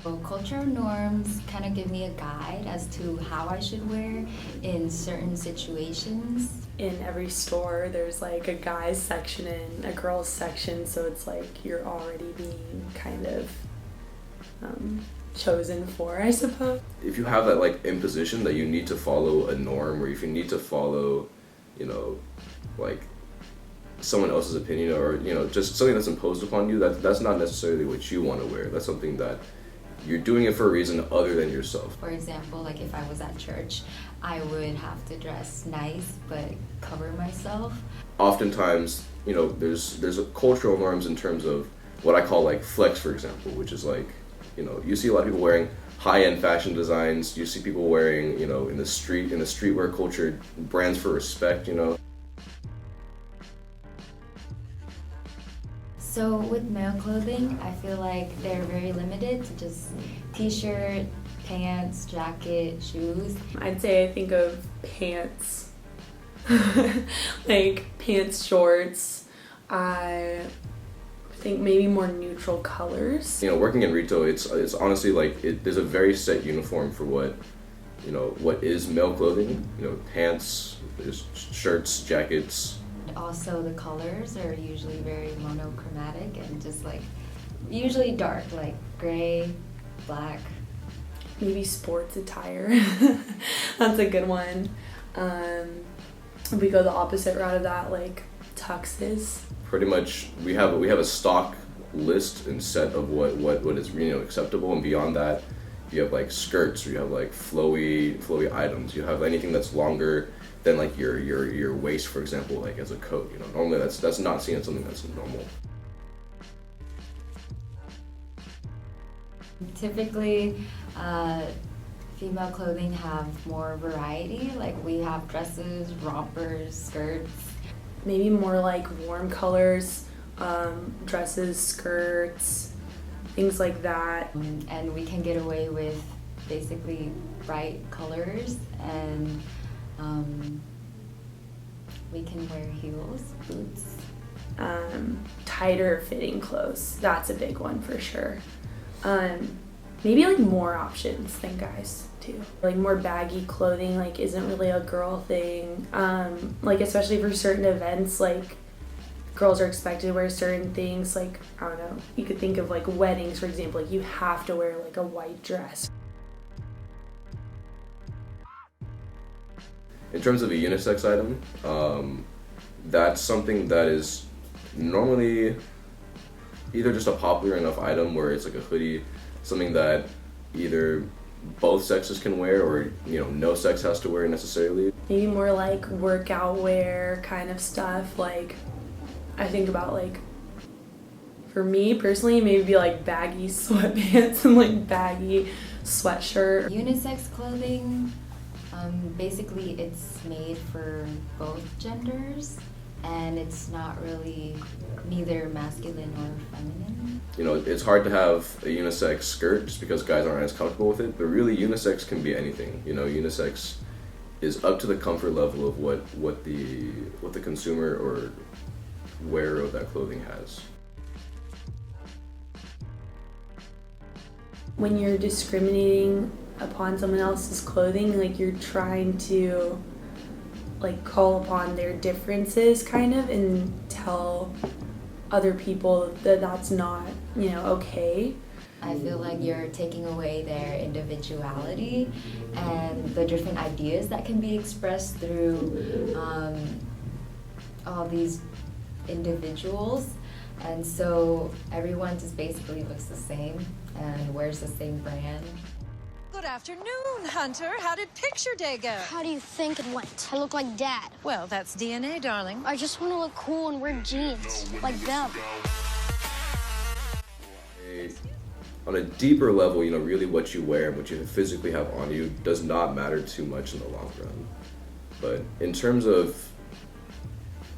Well, cultural norms kind of give me a guide as to how I should wear in certain situations. In every store, there's like a guy's section and a girl's section, so it's like you're already being kind of chosen for, I suppose. If you have that like imposition that you need to follow a norm, or if you need to follow, like someone else's opinion, or just something that's imposed upon you, that's not necessarily what you want to wear. That's something that you're doing it for a reason other than yourself. For example, like if I was at church, I would have to dress nice but cover myself. Oftentimes, there's a cultural norms in terms of what I call like flex, for example, which is like, you see a lot of people wearing high-end fashion designs. You see people wearing, in the streetwear culture, brands for respect, So with male clothing, I feel like they're very limited to just t-shirt, pants, jacket, shoes. I'd say I think of pants, like pants, shorts. I think maybe more neutral colors. Working in retail, it's honestly like there's a very set uniform for what is male clothing. Pants, there's shirts, jackets. Also, the colors are usually very monochromatic and just like usually dark, like gray, black. Maybe sports attire. That's a good one. We go the opposite route of that, like tuxes. Pretty much, we have a stock list and set of what is acceptable, and beyond that, you have like skirts, or you have like flowy items. You have anything that's longer than like your waist, for example, like as a coat. Normally that's not seen as something that's normal. Typically, female clothing have more variety. Like we have dresses, rompers, skirts. Maybe more like warm colors, dresses, skirts, things like that. And we can get away with basically bright colors, and we can wear heels, boots. Tighter fitting clothes, that's a big one for sure. Maybe like more options than guys too. Like more baggy clothing like isn't really a girl thing. Like especially for certain events, like girls are expected to wear certain things. Like I don't know, you could think of like weddings, for example. Like you have to wear like a white dress. In terms of a unisex item, that's something that is normally either just a popular enough item where it's like a hoodie, something that either both sexes can wear, or no sex has to wear necessarily. Maybe more like workout wear kind of stuff. Like I think about like, for me personally, maybe like baggy sweatpants and like baggy sweatshirt. Unisex clothing, basically it's made for both genders, and it's not really neither masculine or feminine. It's hard to have a unisex skirt just because guys aren't as comfortable with it, but really unisex can be anything. Unisex is up to the comfort level of what the consumer or wearer of that clothing has. When you're discriminating upon someone else's clothing, like you're trying to like call upon their differences kind of and tell other people that that's not, okay. I feel like you're taking away their individuality and the different ideas that can be expressed through all these individuals. And so everyone just basically looks the same and wears the same brand. Good afternoon, Hunter. How did picture day go? How do you think it went? I look like Dad. Well, that's DNA, darling. I just want to look cool and wear jeans, like them. On a deeper level, really what you wear and what you physically have on you does not matter too much in the long run. But in terms of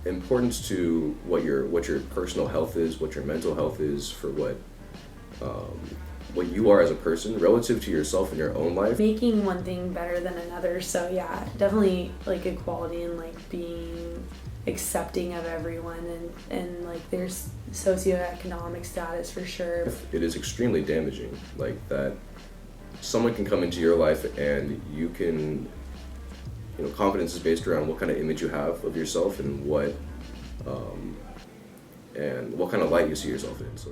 importance to what your personal health is, what your mental health is, for what you are as a person relative to yourself in your own life. Making one thing better than another. So yeah, definitely like equality and like being accepting of everyone and like their socioeconomic status for sure. It is extremely damaging, like that someone can come into your life and you can, confidence is based around what kind of image you have of yourself and what kind of light you see yourself in. So